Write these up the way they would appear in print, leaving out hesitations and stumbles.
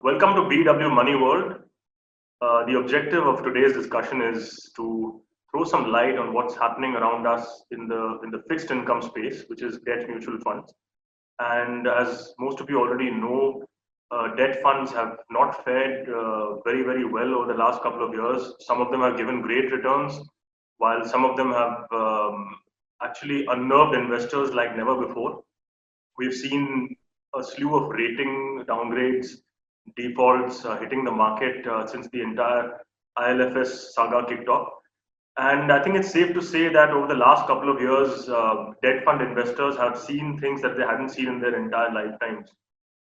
Welcome to BW Money World. The objective of today's discussion is to throw some light on what's happening around us in the fixed income space, which is debt mutual funds. And as most of you already know, debt funds have not fared very well over the last couple of years. Some of them have given great returns, while some of them have actually unnerved investors like never before. We've seen a slew of rating downgrades, defaults hitting the market since the entire ILFS saga kicked off. And I think it's safe to say that over the last couple of years, debt fund investors have seen things that they hadn't seen in their entire lifetimes.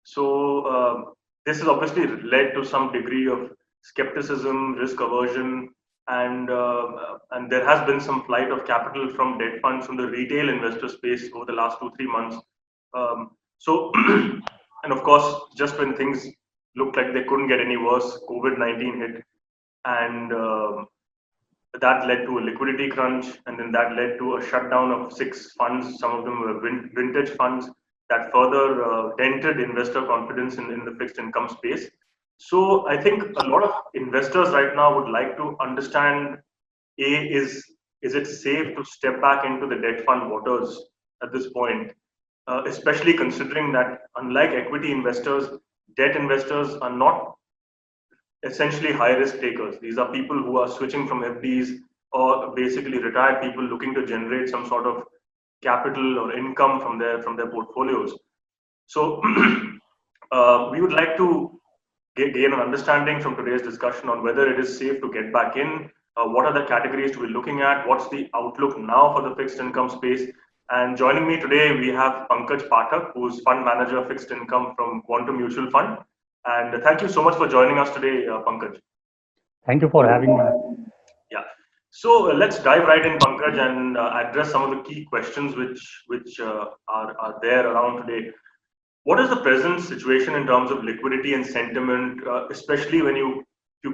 So this has obviously led to some degree of skepticism, risk aversion, and there has been some flight of capital from debt funds from the retail investor space over the last 2-3 months. So, and of course, just when things looked like they couldn't get any worse, COVID-19 hit, and that led to a liquidity crunch, and then that led to a shutdown of 6 funds. Some of them were vintage funds that further dented investor confidence in the fixed income space. So I think a lot of investors right now would like to understand: A, is it safe to step back into the debt fund waters at this point? Especially considering that, unlike equity investors, debt investors are not essentially high risk takers. These are people who are switching from FDs, or basically retired people looking to generate some sort of capital or income from their portfolios. So we would like to gain an understanding from today's discussion on whether it is safe to get back in. What are the categories to be looking at? What's the outlook now for the fixed income space? And joining me today, we have Pankaj Pathak, who's fund manager fixed income from Quantum Mutual Fund. And thank you so much for joining us today, Pankaj. Thank you for having me. Yeah. So let's dive right in, Pankaj, and address some of the key questions which are there around today. What is the present situation in terms of liquidity and sentiment, especially when you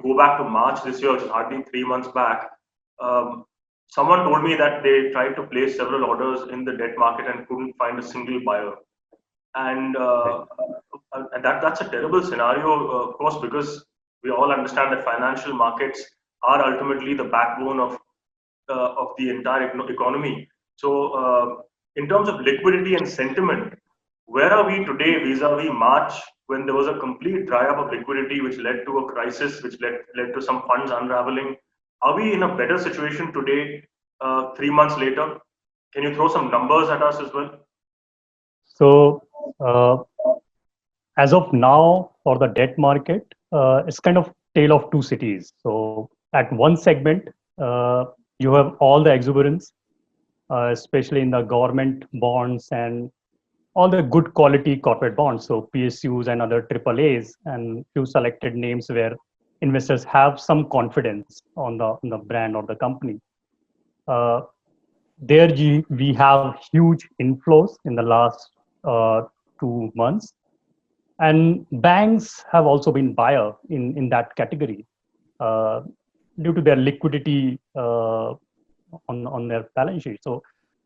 go back to March this year, which is hardly 3 months back? Someone told me that they tried to place several orders in the debt market and couldn't find a single buyer. And that's a terrible scenario, of course, because we all understand that financial markets are ultimately the backbone of the entire economy. So, in terms of liquidity and sentiment, where are we today vis-a-vis March, when there was a complete dry up of liquidity, which led to a crisis, which led to some funds unraveling? Are we in a better situation today, 3 months later? Can you throw some numbers at us as well? So, as of now, for the debt market, it's kind of tale of two cities. So, at one segment, you have all the exuberance, especially in the government bonds and all the good quality corporate bonds. So, PSUs and other AAAs, and few selected names where investors have some confidence on the brand or the company. There we have huge inflows in the last 2 months, and banks have also been buyer in that category due to their liquidity on their balance sheet. So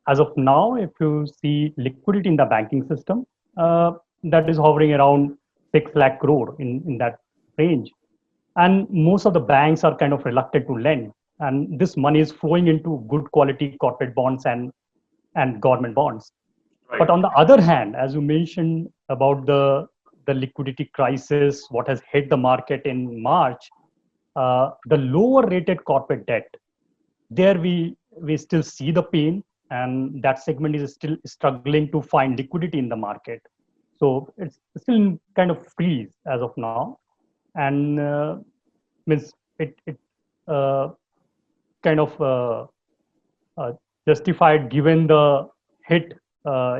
as of now, if you see liquidity in the banking system, that is hovering around 6 lakh crore in that range, and most of the banks are kind of reluctant to lend, and this money is flowing into good quality corporate bonds and government bonds. Right. But on the other hand, as you mentioned about the liquidity crisis, what has hit the market in March, the lower rated corporate debt, there we still see the pain, and that segment is still struggling to find liquidity in the market. So it's still in kind of freeze as of now, and means it kind of justified given the hit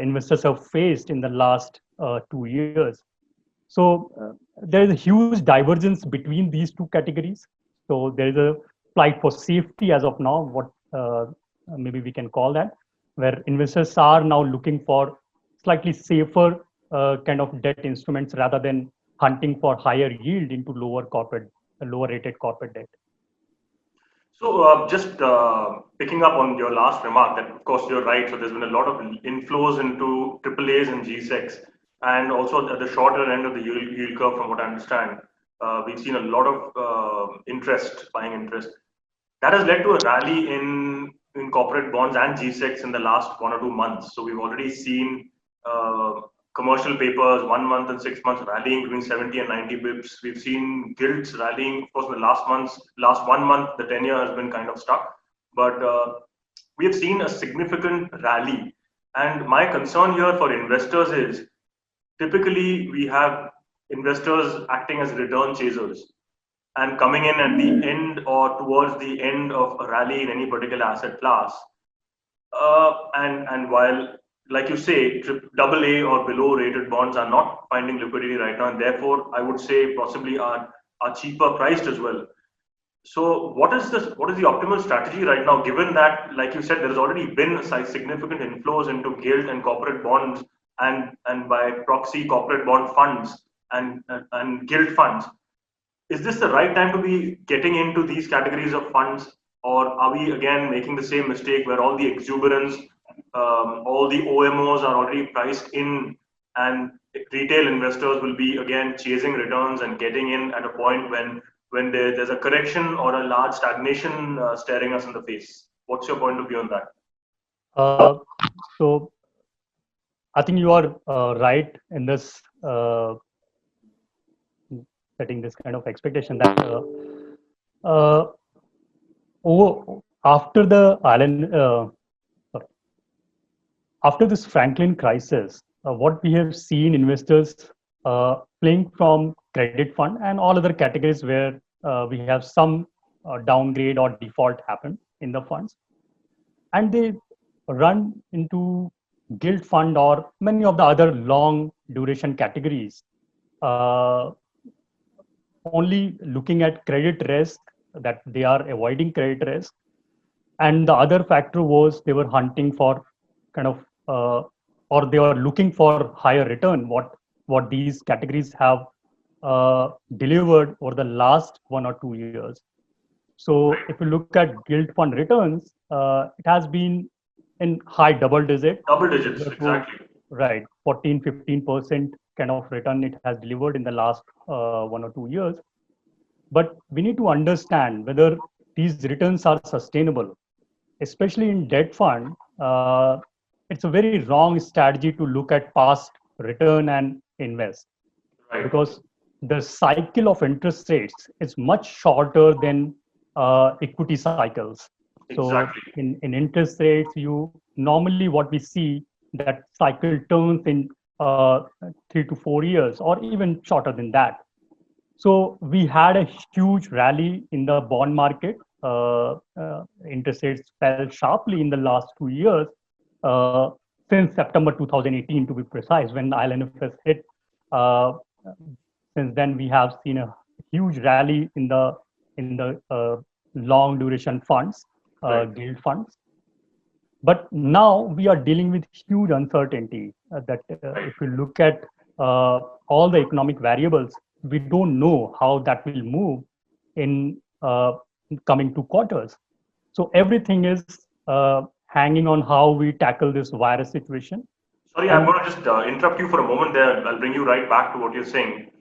investors have faced in the last 2 years. So there is a huge divergence between these two categories. So there is a flight for safety as of now, what maybe we can call that, where investors are now looking for slightly safer kind of debt instruments rather than hunting for higher yield into lower rated corporate debt. So just picking up on your last remark, that of course you're right. So there's been a lot of inflows into AAAs and GSECs. and also at the shorter end of the yield curve, from what I understand, we've seen a lot of buying interest. That has led to a rally in corporate bonds and G-Secs in the last 1 or 2 months. So we've already seen commercial papers 1 month and 6 months rallying between 70 and 90 bips. We've seen gilts rallying. Of course, in the last 1 month, the 10-year has been kind of stuck. But we have seen a significant rally. And my concern here for investors is typically we have investors acting as return chasers and coming in at the end or towards the end of a rally in any particular asset class. And while, like you say, AA or below rated bonds are not finding liquidity right now, and therefore I would say possibly are cheaper priced as well. So what is the optimal strategy right now, given that, like you said, there has already been significant inflows into gilt and corporate bonds and by proxy corporate bond funds and gilt funds. Is this the right time to be getting into these categories of funds, or are we again making the same mistake where all the exuberance, all the OMOs are already priced in, and retail investors will be again chasing returns and getting in at a point when there's a correction or a large stagnation staring us in the face? What's your point of view on that? So I think you are right in this setting this kind of expectation that after the after this Franklin crisis, what we have seen investors playing from credit fund and all other categories where we have some downgrade or default happen in the funds, and they run into gilt fund or many of the other long duration categories, only looking at credit risk, that they are avoiding credit risk. And the other factor was they were hunting for kind of or they were looking for higher return, what these categories have delivered over the last 1 or 2 years. So if you look at gilt fund returns, it has been in high double digits, exactly. Right, 14-15% kind of return it has delivered in the last 1 or 2 years. But we need to understand whether these returns are sustainable, especially in debt fund. It's a very wrong strategy to look at past return and invest, Right. because the cycle of interest rates is much shorter than equity cycles. Exactly. So in interest rates, you normally what we see that cycle turns in 3 to 4 years or even shorter than that. So we had a huge rally in the bond market. Interest rates fell sharply in the last 2 years, since September 2018 to be precise, when IL&FS hit. Since then, we have seen a huge rally in the long duration funds, gilt funds. But now we are dealing with huge uncertainty that if you look at all the economic variables, we don't know how that will move in coming 2 quarters. So everything is hanging on how we tackle this virus situation. Sorry, I'm going to just interrupt you for a moment there. I'll bring you right back to what you're saying.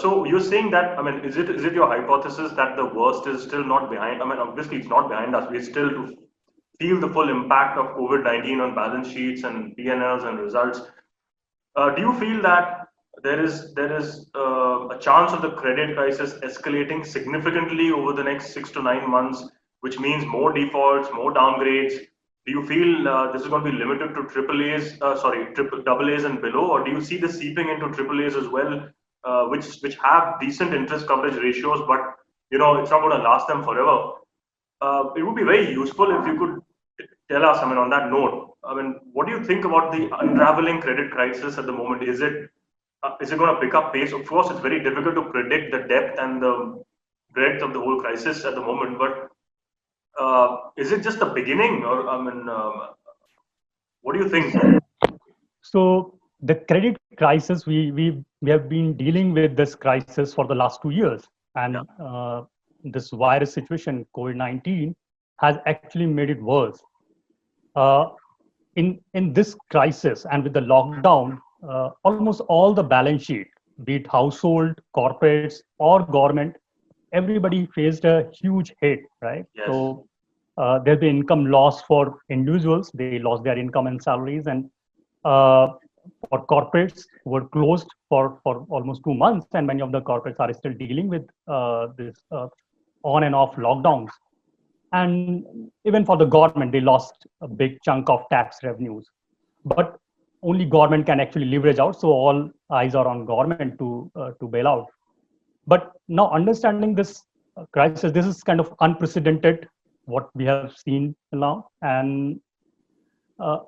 So you're saying that, I mean, is it your hypothesis that the worst is still not behind? I mean, obviously it's not behind us. We're still to feel the full impact of COVID-19 on balance sheets and P&Ls and results. Do you feel that there is a chance of the credit crisis escalating significantly over the next 6 to 9 months, which means more defaults, more downgrades? Do you feel this is going to be limited to double A's and below, or do you see this seeping into triple A's as well, which have decent interest coverage ratios, but it's not going to last them forever? It would be very useful if you could tell us, I mean, on that note, I mean, what do you think about the unraveling credit crisis at the moment? Is it going to pick up pace? Of course, it's very difficult to predict the depth and the breadth of the whole crisis at the moment, but is it just the beginning, or I mean, what do you think? So the credit crisis, we have been dealing with this crisis for the last 2 years, and this virus situation, COVID-19, has actually made it worse. In this crisis and with the lockdown, almost all the balance sheet, be it household, corporates, or government, everybody faced a huge hit, right? Yes. So there's the income loss for individuals. They lost their income and salaries, and uh, for corporates were closed for almost 2 months, and many of the corporates are still dealing with this on and off lockdowns. And even for the government, they lost a big chunk of tax revenues. But only government can actually leverage out, so all eyes are on government to bail out. But now understanding this crisis, this is kind of unprecedented what we have seen till now, and uh,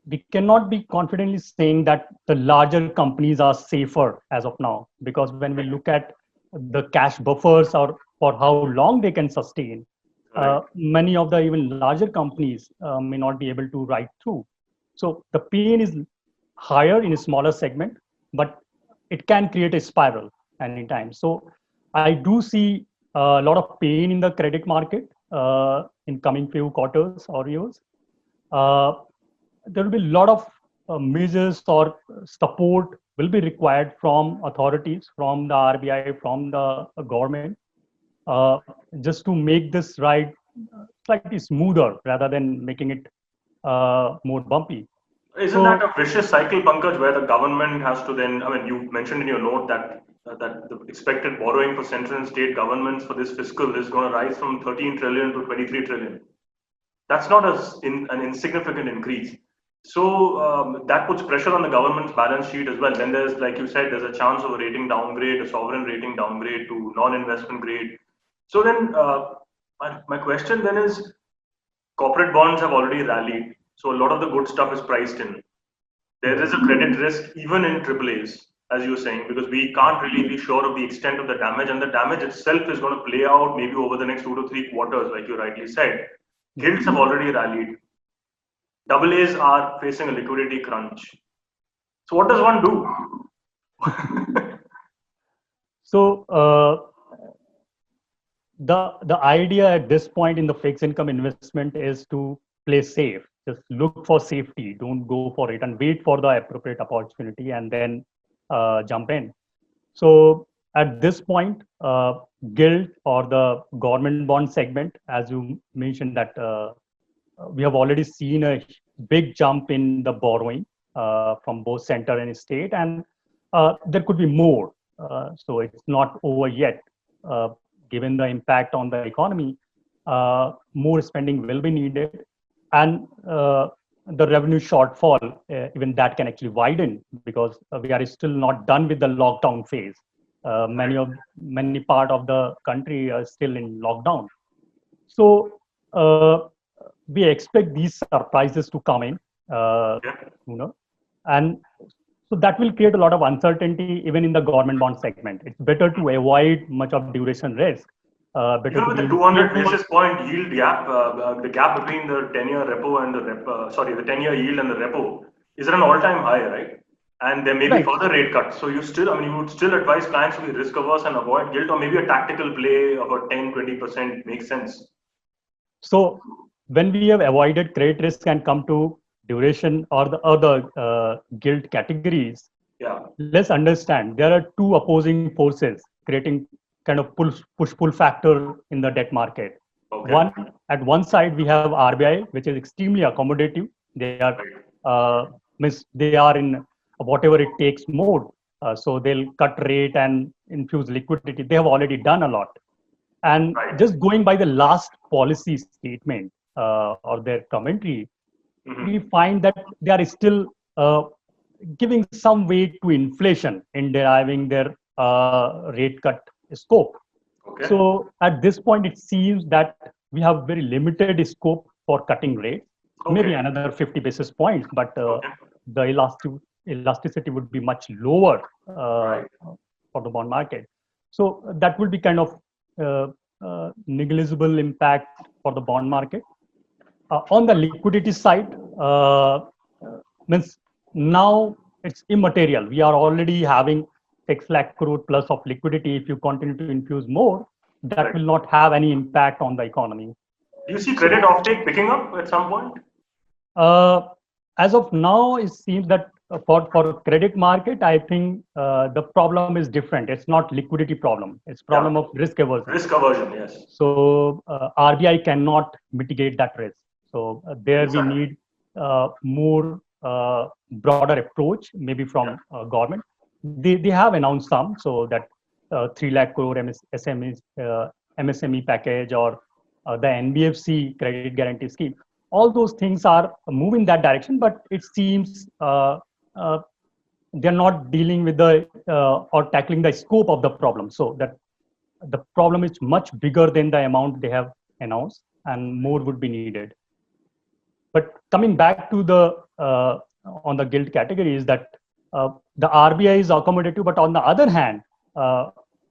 we cannot be confidently saying that the larger companies are safer as of now, because when we look at the cash buffers or for how long they can sustain, many of the even larger companies may not be able to ride through. So the pain is higher in a smaller segment, but it can create a spiral anytime. So I do see a lot of pain in the credit market in coming few quarters or years. Uh, there will be a lot of measures or support will be required from authorities, from the RBI, from the government, uh, just to make this ride slightly smoother rather than making it more bumpy. Isn't that So a vicious cycle, Pankaj, where the government has to then, I mean, you mentioned in your note that that the expected borrowing for central and state governments for this fiscal is going to rise from 13 trillion to 23 trillion. That's not an insignificant increase. So that puts pressure on the government's balance sheet as well. Then there's, like you said, there's a chance of a rating downgrade, a sovereign rating downgrade to non-investment grade. So then my question then is, corporate bonds have already rallied. So a lot of the good stuff is priced in. There is a credit risk even in AAAs, as you were saying, because we can't really be sure of the extent of the damage, and the damage itself is going to play out maybe over the next 2 to 3 quarters, like you rightly said. Gilts have already rallied. AAAs are facing a liquidity crunch. So what does one do? so the idea at this point in the fixed income investment is to play safe. Just look for safety. Don't go for it and wait for the appropriate opportunity and then jump in. So at this point, gilt or the government bond segment, as you mentioned, that we have already seen a big jump in the borrowing from both center and state, and there could be more. So it's not over yet. Given the impact on the economy, more spending will be needed, and the revenue shortfall, even that can actually widen because we are still not done with the lockdown phase. Many part of the country are still in lockdown. So we expect these surprises to come in, you know, and so that will create a lot of uncertainty even in the government bond segment. It's better to avoid much of duration risk. Better Even to with the be 200 basis point yield gap, the gap between the 10-year repo and the the 10-year yield and the repo is at an all-time high, right? And there may be right. further rate cuts. So you still, I mean, you would still advise clients to be risk averse and avoid gilt, or maybe a tactical play of a 10-20% makes sense. So when we have avoided credit risk and come to duration or the other gilt categories, Yeah. let's understand there are two opposing forces creating kind of push-pull factor in the debt market. Okay. At one side we have RBI, which is extremely accommodative. They are they are in whatever it takes mode. So they'll cut rate and infuse liquidity. They have already done a lot. And just going by the last policy statement or their commentary, we find that they are still giving some weight to inflation in deriving their rate cut scope. Okay. So at this point, it seems that we have very limited scope for cutting rates, maybe another 50 basis points, but the elasticity would be much lower for the bond market. So that would be kind of negligible impact for the bond market. On the liquidity side, means now it's immaterial. We are already having 6 lakh crore plus of liquidity. If you continue to infuse more, that will not have any impact on the economy. Do you see credit offtake picking up at some point? As of now, it seems that for credit market, I think the problem is different. It's not liquidity problem. It's problem of risk aversion. Risk aversion, yes. So RBI cannot mitigate that risk. So there Exactly. we need more broader approach, maybe from government. They have announced some, so that 3 lakh crore MSME package, or the NBFC credit guarantee scheme. All those things are moving that direction, but it seems they're not dealing with the or tackling the scope of the problem. So that the problem is much bigger than the amount they have announced, and more would be needed. But coming back to the on the gilt category, is that the RBI is accommodative, but on the other hand,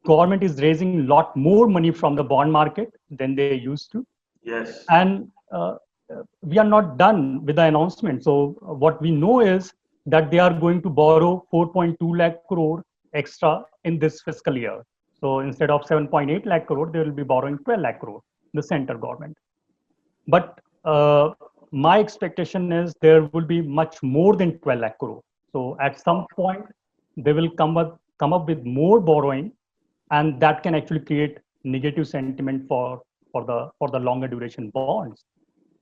government is raising a lot more money from the bond market than they used to. Yes. And we are not done with the announcement. So what we know is that they are going to borrow 4.2 lakh crore extra in this fiscal year. So instead of 7.8 lakh crore, they will be borrowing 12 lakh crore, the central government. But my expectation is there will be much more than 12 lakh crore. So at some point, they will come up with more borrowing, and that can actually create negative sentiment for the longer duration bonds.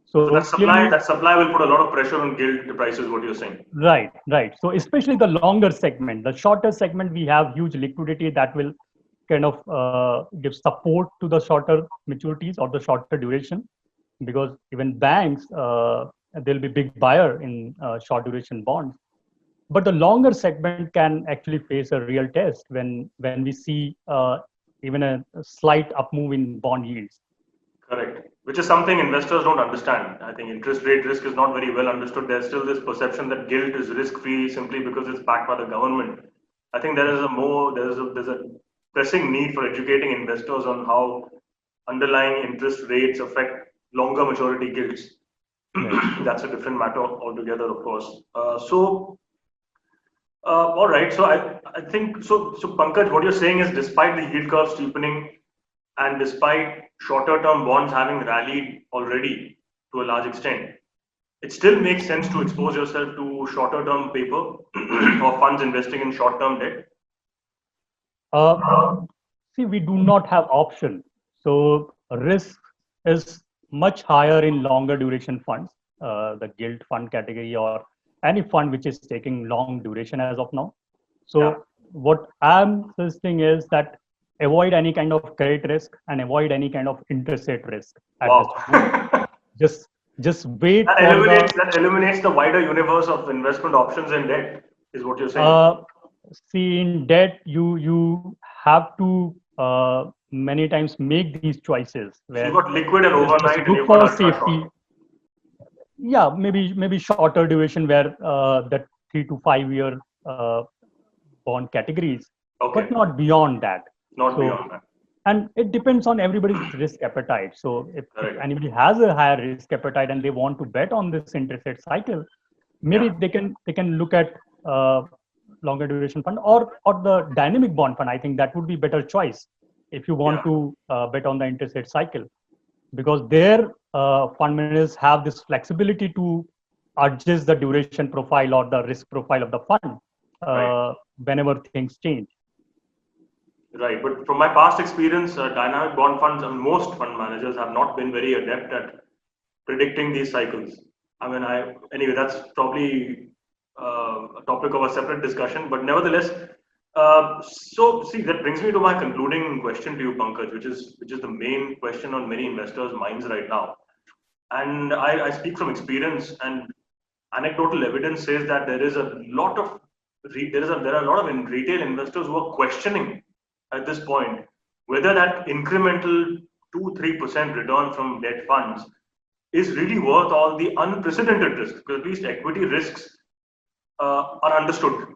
So that supply will put a lot of pressure on gilt prices, what you're saying. Right. So especially the longer segment, the shorter segment, we have huge liquidity that will kind of give support to the shorter maturities or the shorter duration, because even banks, they'll be big buyer in short duration bonds. But the longer segment can actually face a real test when we see even a slight up move in bond yields. Correct. Which is something investors don't understand. I think interest rate risk is not very well understood. There's still this perception that gilt is risk-free simply because it's backed by the government. I think there's a pressing need for educating investors on how underlying interest rates affect longer maturity gilts. Right. That's a different matter altogether, of course. All right. So I think so. Pankaj, what you're saying is, despite the yield curve steepening, and despite shorter term bonds having rallied already to a large extent, it still makes sense to expose yourself to shorter term paper or funds investing in short term debt. See, we do not have option. So risk is much higher in longer duration funds, the gilt fund category, or any fund which is taking long duration as of now. So what I'm suggesting is that avoid any kind of credit risk and avoid any kind of interest rate risk at this point. Just wait. That eliminates the wider universe of investment options in debt, is what you're saying. See, in debt, you have to many times make these choices. Where you've got liquid and overnight. Look for safety. Yeah, maybe shorter duration, where that 3 to 5 year bond categories, but not beyond that. Beyond that. And it depends on everybody's risk appetite. So if anybody has a higher risk appetite and they want to bet on this interest rate cycle, maybe they can look at longer duration fund or the dynamic bond fund. I think that would be better choice if you want to bet on the interest rate cycle, because their fund managers have this flexibility to adjust the duration profile or the risk profile of the fund whenever things change. Right, but from my past experience, dynamic bond funds and most fund managers have not been very adept at predicting these cycles. I mean, anyway, that's probably a topic of a separate discussion, but nevertheless, so see, that brings me to my concluding question to you, Pankaj, which is the main question on many investors' minds right now. And I speak from experience, and anecdotal evidence says that there are a lot of retail investors who are questioning at this point whether that incremental 2-3% return from debt funds is really worth all the unprecedented risks, because at least equity risks are understood.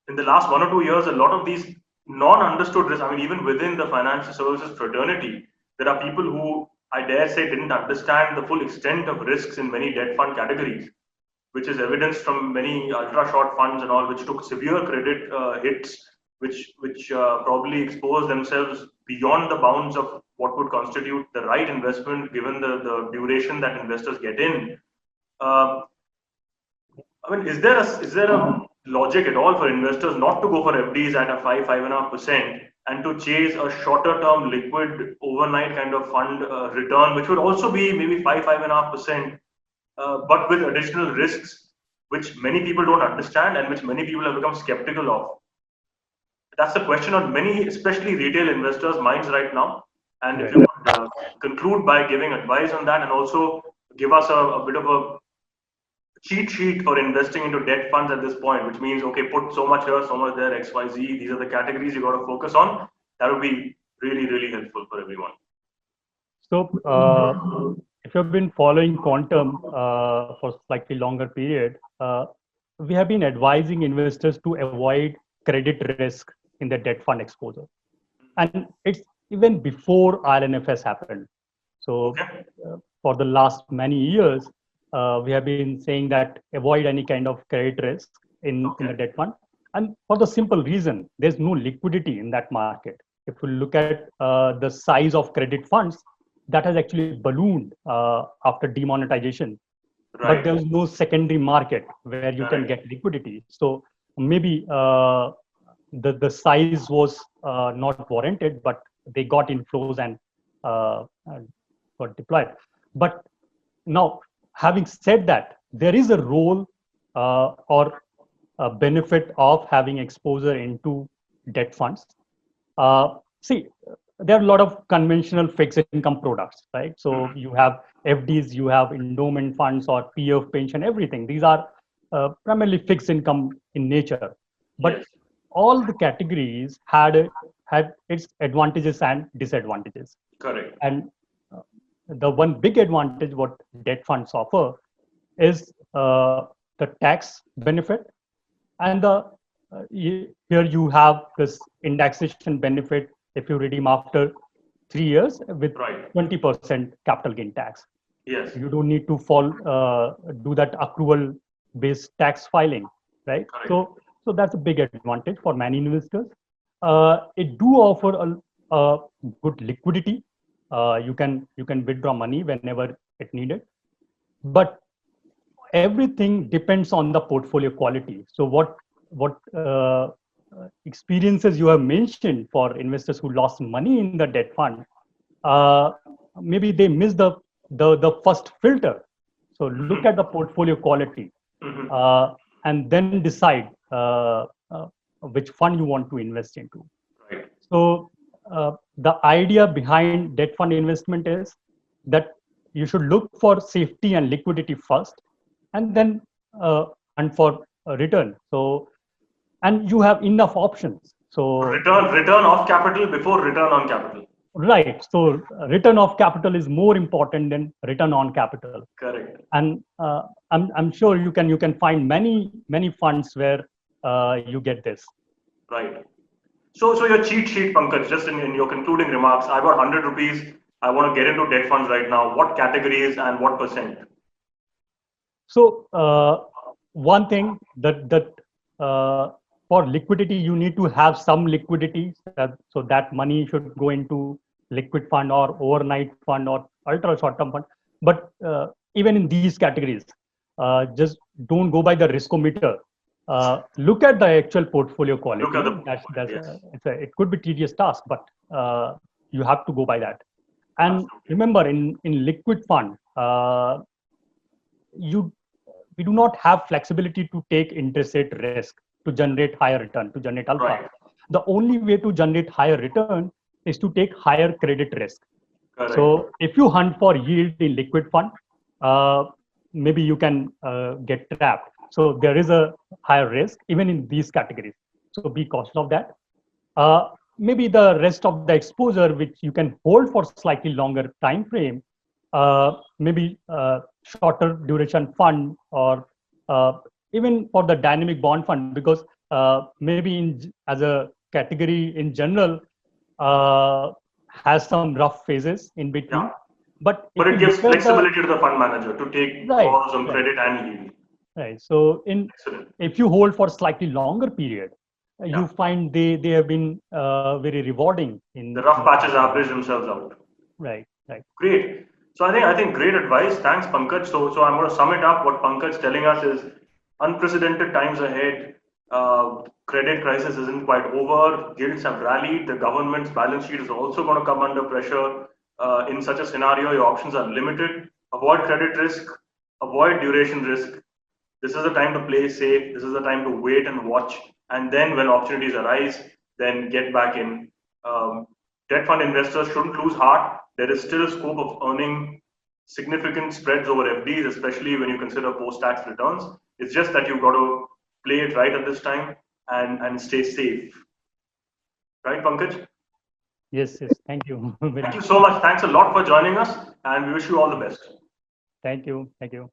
In the last 1 or 2 years, a lot of these non-understood risks, I mean, even within the financial services fraternity, there are people who, I dare say, didn't understand the full extent of risks in many debt fund categories, which is evidenced from many ultra short funds and all, which took severe credit hits, which probably expose themselves beyond the bounds of what would constitute the right investment given the duration that investors get in. I mean, is there a logic at all for investors not to go for FDs at a 5.5% and to chase a shorter term liquid overnight kind of fund return, which would also be maybe 5.5%, but with additional risks, which many people don't understand and which many people have become skeptical of. That's the question on many, especially retail investors' minds right now. And if Right. you could conclude by giving advice on that and also give us a bit of a cheat sheet for investing into debt funds at this point, which means, okay, put so much here, so much there, X, Y, Z. These are the categories you got to focus on. That would be really, really helpful for everyone. So, if you've been following Quantum for slightly longer period, we have been advising investors to avoid credit risk in their debt fund exposure. And it's even before IL&FS happened. So, Okay. for the last many years, we have been saying that avoid any kind of credit risk in the debt fund. And for the simple reason, there's no liquidity in that market. If you look at the size of credit funds, that has actually ballooned after demonetization. But Right. there's no secondary market where you can get liquidity. So maybe the size was not warranted, but they got inflows and got deployed. But now, having said that, there is a role or a benefit of having exposure into debt funds. See, there are a lot of conventional fixed income products, right? So you have FDs, you have endowment funds or PF pension, everything. These are primarily fixed income in nature. But Yes. all the categories had its advantages and disadvantages. Correct. And the one big advantage what debt funds offer is the tax benefit, and here you have this indexation benefit if you redeem after 3 years with Right. 20% capital gain tax. Yes. You don't need to do that accrual based tax filing, right? Correct. So that's a big advantage for many investors. It do offer a good liquidity. You can withdraw money whenever it needed, but everything depends on the portfolio quality. So what experiences you have mentioned for investors who lost money in the debt fund, uh, maybe they missed the first filter. So look at the portfolio quality, and then decide which fund you want to invest into. Right. So the idea behind debt fund investment is that you should look for safety and liquidity first, and then and for a return. So, and you have enough options. So Return of capital before return on capital. right. So return of capital is more important than return on capital. Correct. And I'm sure you can find many funds where you get this. Right. So your cheat sheet, Pankaj, just in your concluding remarks, I got 100 rupees. I want to get into debt funds right now. What categories and what percent? So one thing that for liquidity, you need to have some liquidity. So that money should go into liquid fund or overnight fund or ultra short term fund. But even in these categories, just don't go by the riskometer. Look at the actual portfolio quality. Look at the portfolio, yes. It could be tedious task, but you have to go by that. And Absolutely. remember, in liquid fund, we do not have flexibility to take interest rate risk to generate higher return, to generate alpha. Right. The only way to generate higher return is to take higher credit risk. Correct. So if you hunt for yield in liquid fund, maybe you can get trapped. So there is a higher risk even in these categories. So be cautious of that. Maybe the rest of the exposure, which you can hold for slightly longer time frame, maybe shorter duration fund, or even for the dynamic bond fund, because maybe as a category in general has some rough phases in between. Yeah. But it gives flexibility to the fund manager to take calls on credit and yield. Right. So if you hold for slightly longer period, you find they have been very rewarding. In the rough patches average themselves out. Right. Great. So I think great advice. Thanks, Pankaj. So I'm going to sum it up. What Pankaj is telling us is unprecedented times ahead. Credit crisis isn't quite over. Gilts have rallied. The government's balance sheet is also going to come under pressure. In such a scenario, your options are limited. Avoid credit risk. Avoid duration risk. This is the time to play safe. This is the time to wait and watch. And then when opportunities arise, then get back in. Debt fund investors shouldn't lose heart. There is still a scope of earning significant spreads over FDs, especially when you consider post-tax returns. It's just that you've got to play it right at this time and stay safe. Right, Pankaj? Yes, yes. Thank you. Thank you so much. Thanks a lot for joining us, and we wish you all the best. Thank you. Thank you.